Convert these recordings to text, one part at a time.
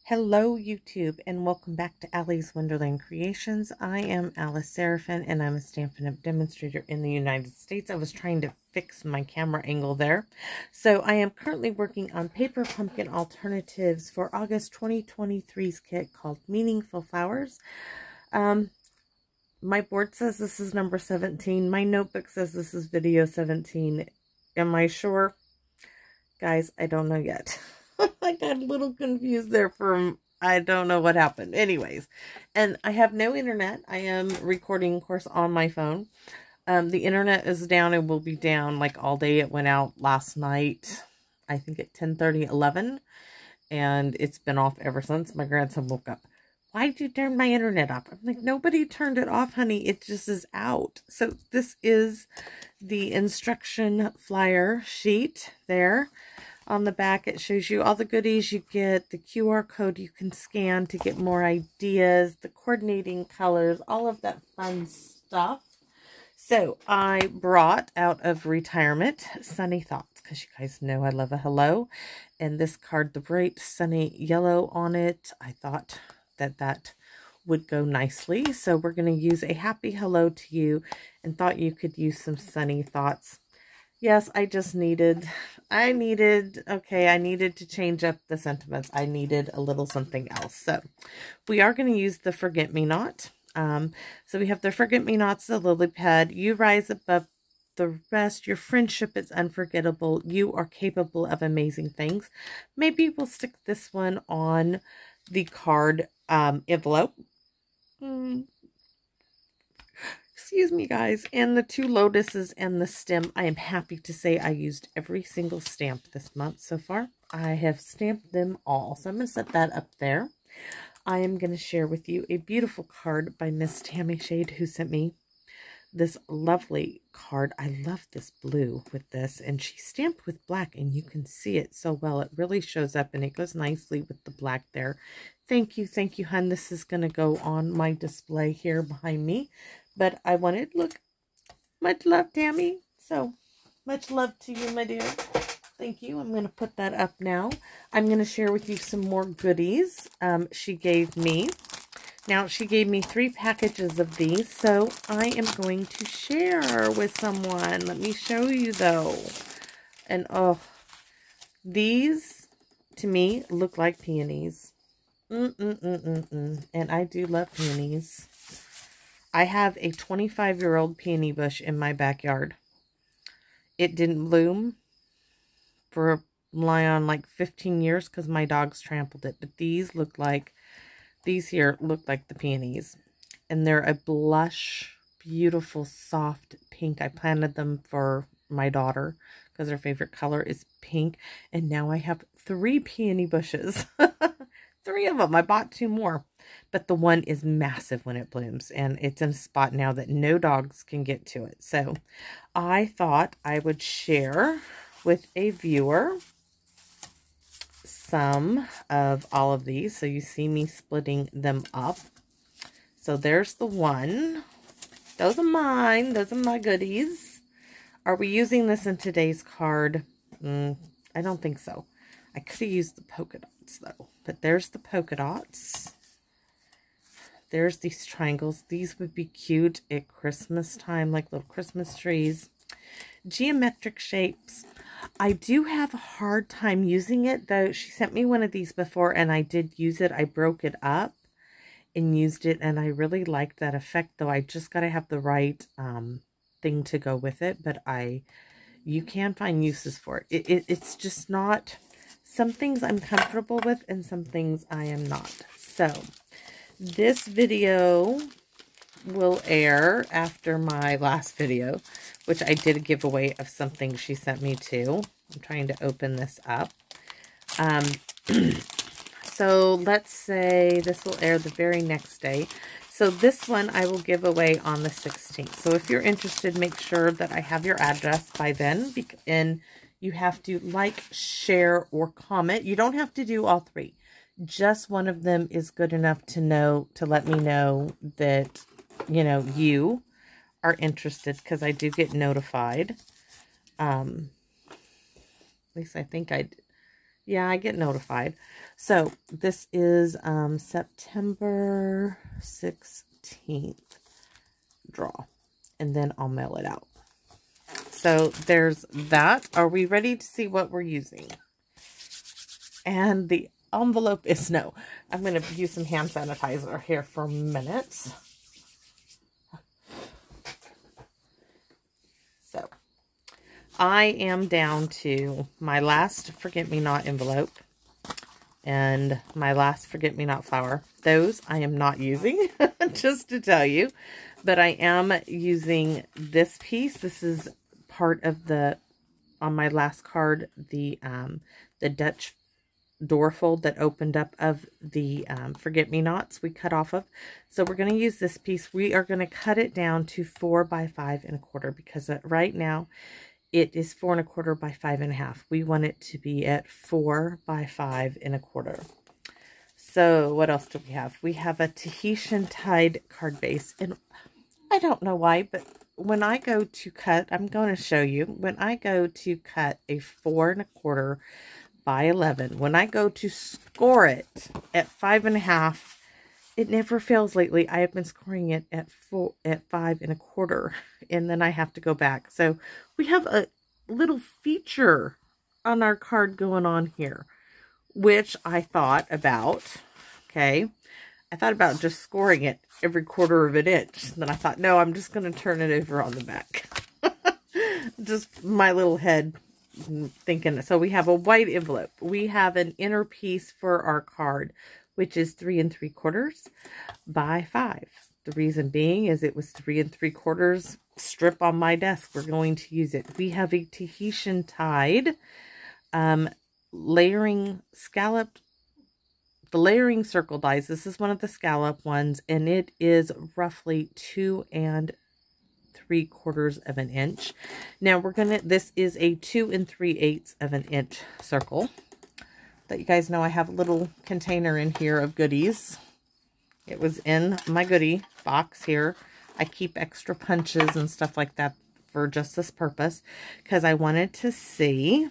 Hello YouTube and welcome back to Allie's Wonderland Creations. I am Alice Seraphin and I'm a Stampin' Up! Demonstrator in the United States. I was trying to fix my camera angle there. So I am currently working on Paper Pumpkin Alternatives for August 2023's kit called Meaningful Flowers. My board says this is number 17. My notebook says this is video 17. Am I sure? Guys, I don't know yet. I got a little confused there I don't know what happened. Anyways, and I have no internet. I am recording, of course, on my phone. The internet is down and will be down like all day. It went out last night, I think at 10:30, 11. And it's been off ever since. My grandson woke up. Why'd you turn my internet off? I'm like, nobody turned it off, honey. It just is out. So this is the instruction flyer sheet there. On the back, it shows you all the goodies you get, the QR code you can scan to get more ideas, the coordinating colors, all of that fun stuff. So I brought out of retirement Sunny Thoughts, because you guys know I love a hello. And this card, the bright sunny yellow on it, I thought that would go nicely. So we're going to use a happy hello to you and thought you could use some sunny thoughts. Yes, I needed to change up the sentiments. I needed a little something else. So we are going to use the Forget-Me-Not. So we have the Forget-Me-Nots, the lily pad. You rise above the rest. Your friendship is unforgettable. You are capable of amazing things. Maybe we'll stick this one on the card envelope. Excuse me, guys. And the two lotuses and the stem. I am happy to say I used every single stamp this month so far. I have stamped them all. So I'm going to set that up there. I am going to share with you a beautiful card by Miss Tammy Shade, who sent me this lovely card. I love this blue with this. And she stamped with black and you can see it so well. It really shows up and it goes nicely with the black there. Thank you, hun. This is going to go on my display here behind me. But I wanted, look, much love, Tammy. So, much love to you, my dear. Thank you. I'm going to put that up now. I'm going to share with you some more goodies she gave me. Now, she gave me 3 packages of these, so I am going to share with someone. Let me show you, though. And, oh, these, to me, look like peonies. And I do love peonies. I have a 25-year-old peony bush in my backyard. It didn't bloom for like 15 years because my dogs trampled it. But these here look like the peonies. And they're a blush, beautiful, soft pink. I planted them for my daughter because her favorite color is pink. And now I have 3 peony bushes. 3 of them. I bought 2 more. But the one is massive when it blooms. And it's in a spot now that no dogs can get to it. So I thought I would share with a viewer some of all of these. So you see me splitting them up. So there's the one. Those are mine. Those are my goodies. Are we using this in today's card? I don't think so. I could have used the polka dots though. But there's the polka dots. There's these triangles. These would be cute at Christmas time, like little Christmas trees. Geometric shapes. I do have a hard time using it, though. She sent me one of these before, and I did use it. I broke it up and used it, and I really liked that effect, though. I just got to have the right thing to go with it, but you can find uses for it. It's just not... Some things I'm comfortable with, and some things I am not. So... This video will air after my last video, which I did a giveaway of something she sent me too. I'm trying to open this up. So let's say this will air the very next day. So this one I will give away on the 16th. So if you're interested, make sure that I have your address by then. And you have to like, share, or comment. You don't have to do all 3. Just one of them is good enough to let me know that, you are interested, because I do get notified. At least I think Yeah, I get notified. So this is September 16th draw, and then I'll mail it out. So there's that. Are we ready to see what we're using? And the envelope is no. I'm going to use some hand sanitizer here for a minute. So I am down to my last Forget-Me-Not envelope and my last Forget-Me-Not flower. Those I am not using, just to tell you. But I am using this piece. This is part of the, on my last card, the Dutch door fold that opened up of the Forget-Me-Nots we cut off of. So we're going to use this piece. We are going to cut it down to 4 by 5 1/4 because right now it is 4 1/4 by 5 1/2. We want it to be at 4 by 5 1/4. So what else do we have? We have a Tahitian tied card base, and I don't know why, but when I go to cut, I'm going to show you, when I go to cut a 4 1/4 by 11, when I go to score it at 5 1/2, it never fails lately. I have been scoring it at 5 1/4, and then I have to go back. So we have a little feature on our card going on here, which I thought about. Okay, I thought about just scoring it every 1/4 of an inch. Then I thought, no, I'm just going to turn it over on the back. Just my little head thinking. So we have a white envelope. We have an inner piece for our card, which is 3 3/4 by 5. The reason being is it was 3 3/4 strip on my desk. We're going to use it. We have a Tahitian tied layering scalloped, the layering circle dies. This is one of the scallop ones, and it is roughly 2 3/4 of an inch. Now we're gonna, this is a 2 3/8 of an inch circle. That you guys know I have a little container in here of goodies. It was in my goodie box here. I keep extra punches and stuff like that for just this purpose, because I wanted to see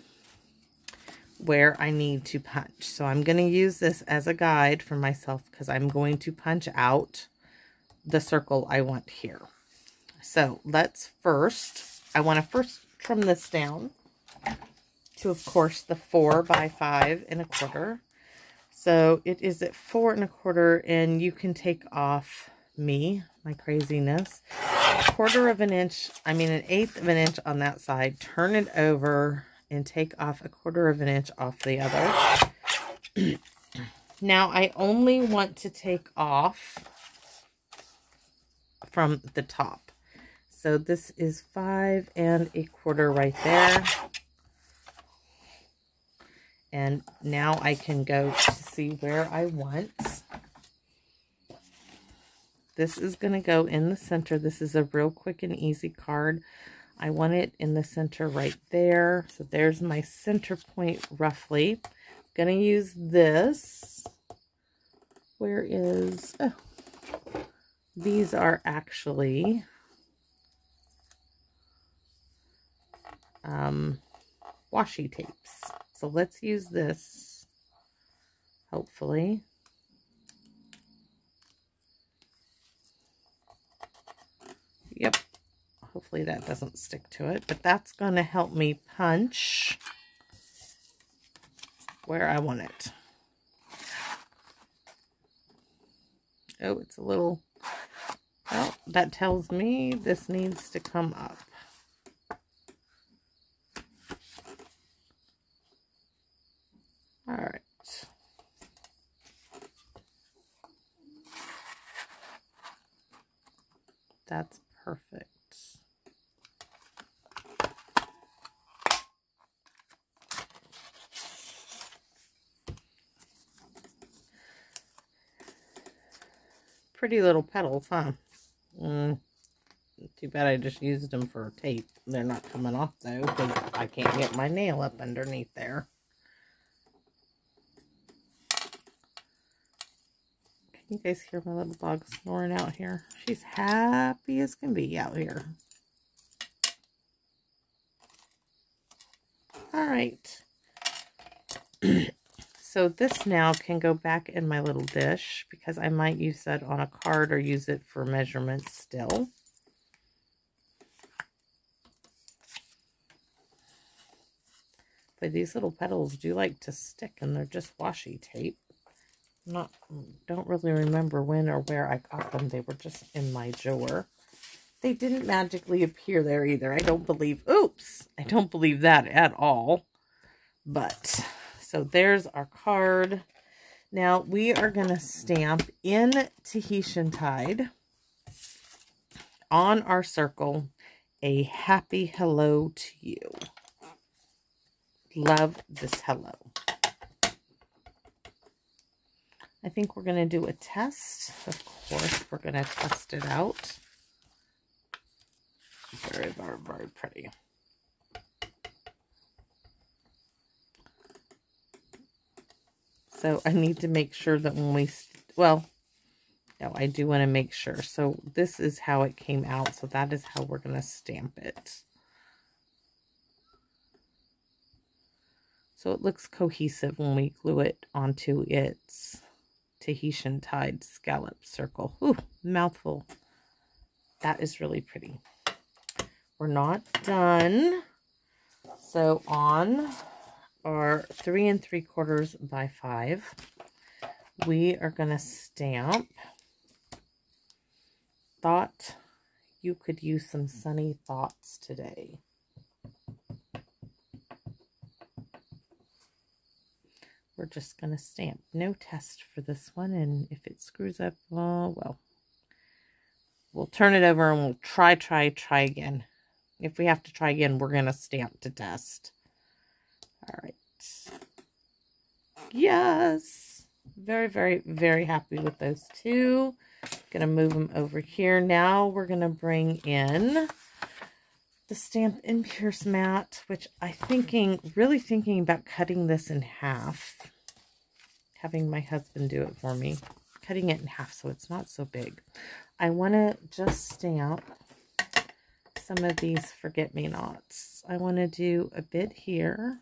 where I need to punch. So I'm going to use this as a guide for myself, because I'm going to punch out the circle I want here. So let's first, I want to first trim this down to, of course, the 4 by 5 1/4. So it is at 4 1/4, and you can take off my craziness, 1/4 of an inch, I mean an 1/8 of an inch on that side, turn it over and take off a 1/4 of an inch off the other. Now I only want to take off from the top. So this is 5 1/4 right there. And now I can go to see where I want. This is going to go in the center. This is a real quick and easy card. I want it in the center right there. So there's my center point roughly. I'm going to use this. Where is... Oh, these are actually... washi tapes. So let's use this, hopefully. Yep. Hopefully that doesn't stick to it, but that's going to help me punch where I want it. Oh, it's a little, well, that tells me this needs to come up. All right. That's perfect. Pretty little petals, huh? Too bad I just used them for tape. They're not coming off though, because I can't get my nail up underneath there. You guys hear my little dog snoring out here? She's happy as can be out here. All right. So this now can go back in my little dish because I might use that on a card or use it for measurements still. But these little petals do like to stick, and they're just washi tape. Don't really remember when or where I got them. They were just in my drawer. They didn't magically appear there either. I don't believe that at all. But, so there's our card. Now, we are going to stamp in Tahitian Tide on our circle a happy hello to you. Love this hello. I think we're going to do a test. Of course, we're going to test it out. Very, very, very pretty. So I need to make sure that when we, well, no, I do want to make sure. So this is how it came out. So that is how we're going to stamp it. So it looks cohesive when we glue it onto its Tahitian Tide scallop circle. Ooh, mouthful. That is really pretty. We're not done. So on our 3 3/4 by 5, we are going to stamp "Thought you could use some sunny thoughts today." We're just going to stamp. No test for this one, and if it screws up, well, we'll turn it over and we'll try again. If we have to try again, we're going to stamp to test. All right. Yes. Very, very, very happy with those two. Going to move them over here. Now we're going to bring in the Stampin' Pierce mat, which really thinking about cutting this in half. Having my husband do it for me. Cutting it in half so it's not so big. I want to just stamp some of these forget-me-nots. I want to do a bit here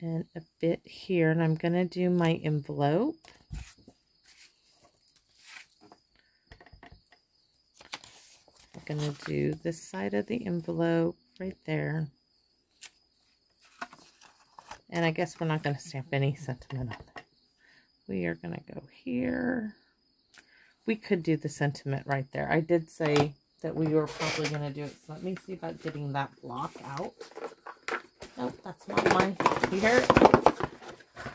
and a bit here, and I'm going to do my envelope. I'm going to do this side of the envelope right there. And I guess we're not going to stamp any sentiment on it. We are going to go here. We could do the sentiment right there. I did say that we were probably going to do it. So let me see about getting that block out. Nope, that's not mine. Here.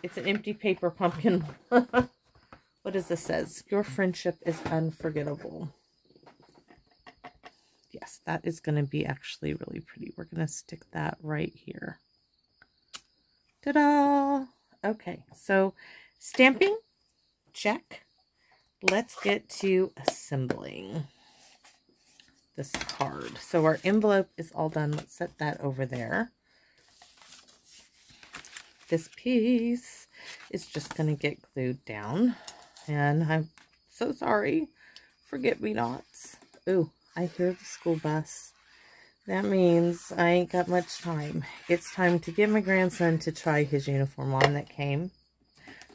It's an empty paper pumpkin. What does this says? Your friendship is unforgettable. Yes, that is going to be actually really pretty. We're going to stick that right here. Ta-da! Okay, so stamping, check. Let's get to assembling this card. So our envelope is all done. Let's set that over there. This piece is just going to get glued down. And I'm so sorry. Forget-me-nots. Ooh, I hear the school bus. That means I ain't got much time. It's time to get my grandson to try his uniform on that came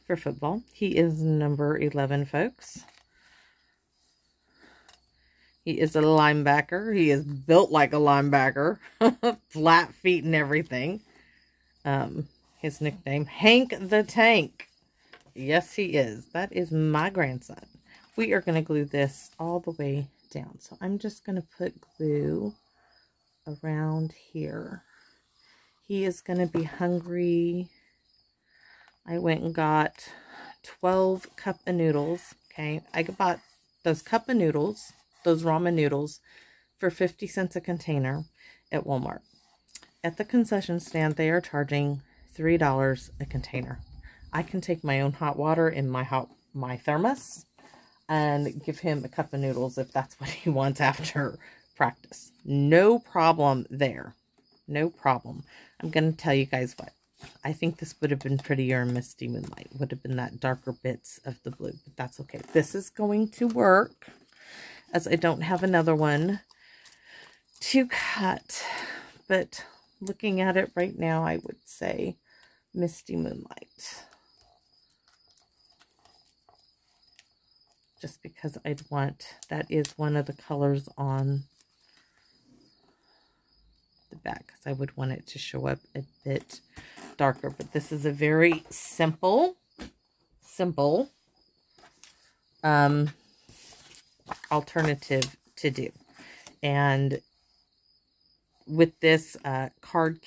for football. He is number 11, folks. He is a linebacker. He is built like a linebacker. Flat feet and everything. His nickname, Hank the Tank. Yes, he is. That is my grandson. We are going to glue this all the way down. So I'm just going to put glue around here. He is going to be hungry. I went and got 12 cup of noodles. Okay, I bought those cup of noodles, those ramen noodles, for 50 cents a container at Walmart. At the concession stand, they are charging $3 a container. I can take my own hot water in my thermos and give him a cup of noodles if that's what he wants after practice. No problem there. No problem. I'm going to tell you guys what. I think this would have been prettier in Misty Moonlight. Would have been that darker bits of the blue. But that's okay. This is going to work, as I don't have another one to cut. But looking at it right now, I would say Misty Moonlight. Just because I'd want, that is one of the colors on the back, because I would want it to show up a bit darker. But this is a very simple alternative to do. And with this card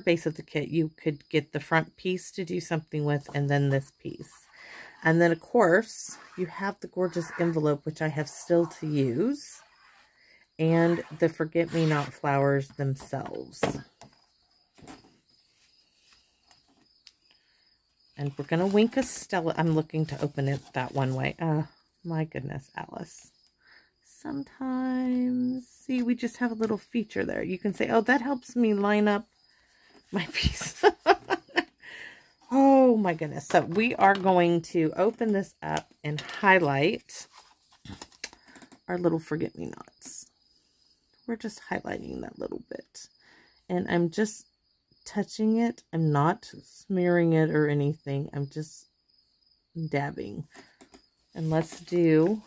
base of the kit, you could get the front piece to do something with, and then this piece. And then, of course, you have the gorgeous envelope, which I have still to use, and the forget-me-not flowers themselves. And we're going to wink a Stella. I'm looking to open it that one way. My goodness, Alice. Sometimes, see, we just have a little feature there. You can say, oh, that helps me line up my piece. Oh my goodness. So we are going to open this up and highlight our little forget-me-nots. We're just highlighting that little bit. And I'm just touching it. I'm not smearing it or anything. I'm just dabbing. And let's do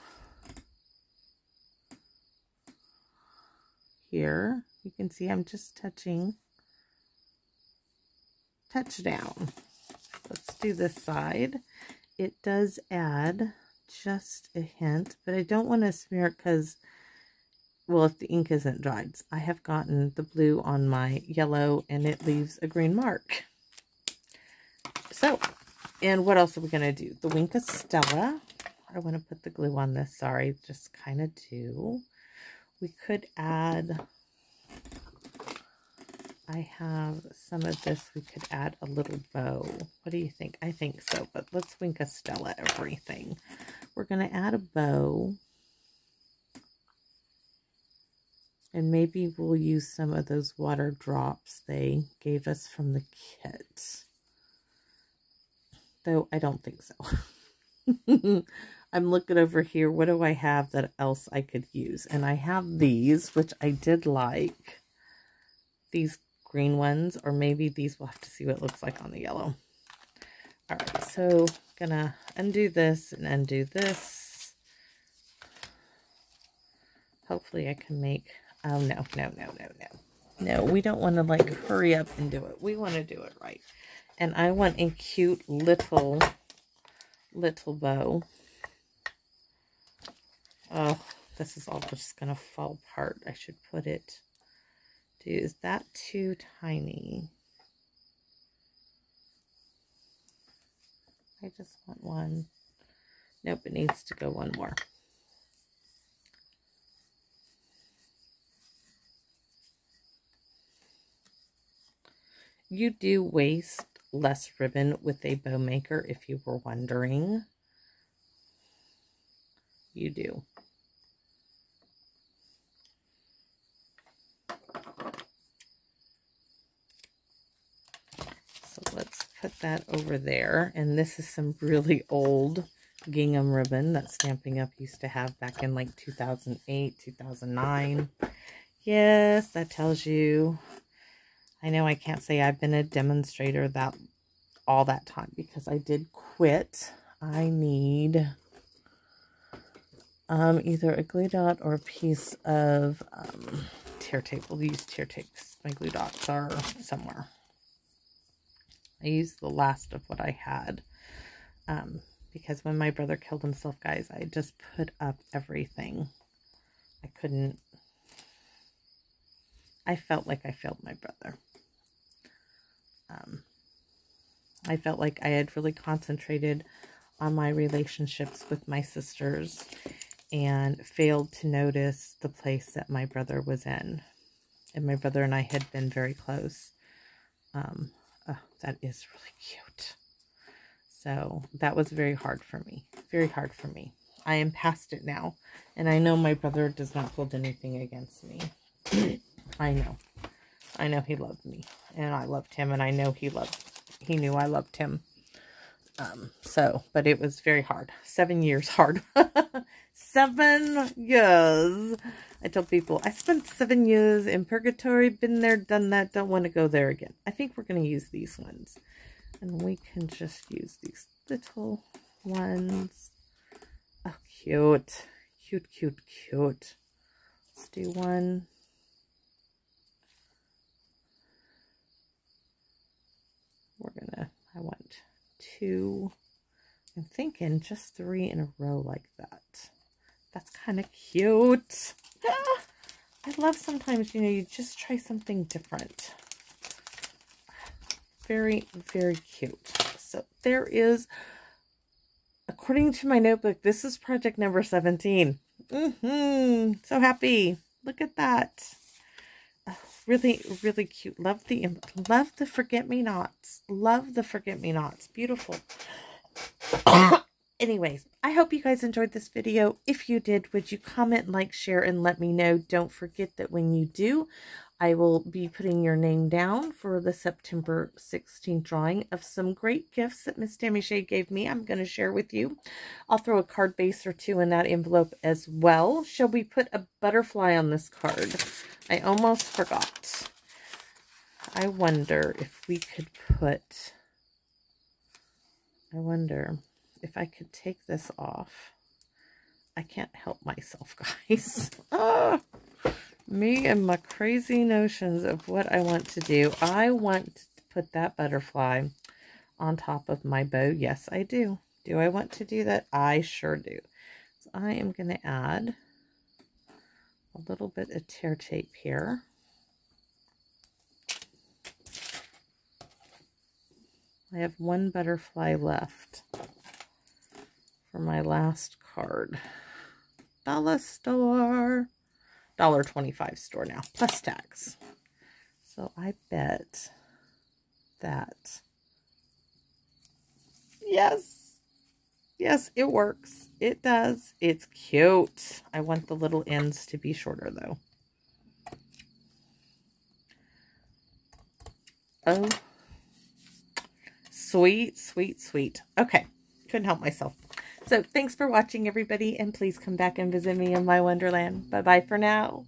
here. You can see I'm just touching. Touch down. Let's do this side. It does add just a hint, but I don't want to smear it because, well, if the ink isn't dried, I have gotten the blue on my yellow and it leaves a green mark. So, and what else are we going to do? The Wink of Stella. I want to put the glue on this. Sorry, just kind of do. We could add, I have some of this. We could add a little bow. What do you think? I think so, but let's Wink of Stella everything. We're going to add a bow. And maybe we'll use some of those water drops they gave us from the kit. Though I don't think so. I'm looking over here. What do I have that else I could use? And I have these, which I did like. These green ones, or maybe these. We'll have to see what it looks like on the yellow. All right, so gonna undo this and undo this. Hopefully I can make, oh no, we don't want to like hurry up and do it. We want to do it right. And I want a cute little bow. Oh, this is all just gonna fall apart. I should put it. Is that too tiny? I just want one. Nope, it needs to go one more. You do waste less ribbon with a bow maker, if you were wondering. You do. Let's put that over there. And this is some really old gingham ribbon that Stampin' Up! Used to have back in like 2008, 2009. Yes, that tells you. I know I can't say I've been a demonstrator all that time because I did quit. I need either a glue dot or a piece of tear tape. We'll use tear tapes. My glue dots are somewhere. I used the last of what I had because when my brother killed himself, guys, I just put up everything. I couldn't. I felt like I failed my brother. I felt like I had really concentrated on my relationships with my sisters and failed to notice the place that my brother was in. And my brother and I had been very close. Oh, that is really cute. So that was very hard for me. Very hard for me. I am past it now. And I know my brother does not hold anything against me. I know. I know he loved me. And I loved him. And I know he knew I loved him. But it was very hard. 7 years hard. 7 years. I tell people, I spent 7 years in purgatory, been there, done that, don't want to go there again. I think we're going to use these ones. And we can just use these little ones. Oh, cute. Cute, cute, cute. Let's do one. I want 2. I'm thinking just 3 in a row like that. That's kind of cute. Ah, I love sometimes, you know, you just try something different. Very, very cute. So there is, according to my notebook, this is project number 17. So happy. Look at that. Oh, really, really cute. Love the forget-me-nots. Love the forget-me-nots. Beautiful. Anyways, I hope you guys enjoyed this video. If you did, would you comment, like, share, and let me know? Don't forget that when you do, I will be putting your name down for the September 16th drawing of some great gifts that Miss Tammy Shade gave me. I'm going to share with you. I'll throw a card base or 2 in that envelope as well. Shall we put a butterfly on this card? I almost forgot. I wonder if we could put... I wonder if I could take this off. I can't help myself, guys. Me and my crazy notions of what I want to do. I want to put that butterfly on top of my bow. Yes, I do. Do I want to do that? I sure do. So I am going to add a little bit of tear tape here. I have 1 butterfly left for my last card. Dollar store. $1.25 store now, plus tax. So I bet that, yes, it works. It does. It's cute. I want the little ends to be shorter though. Oh, sweet, sweet, sweet. Okay, couldn't help myself. So thanks for watching, everybody, and please come back and visit me in my wonderland. Bye-bye for now.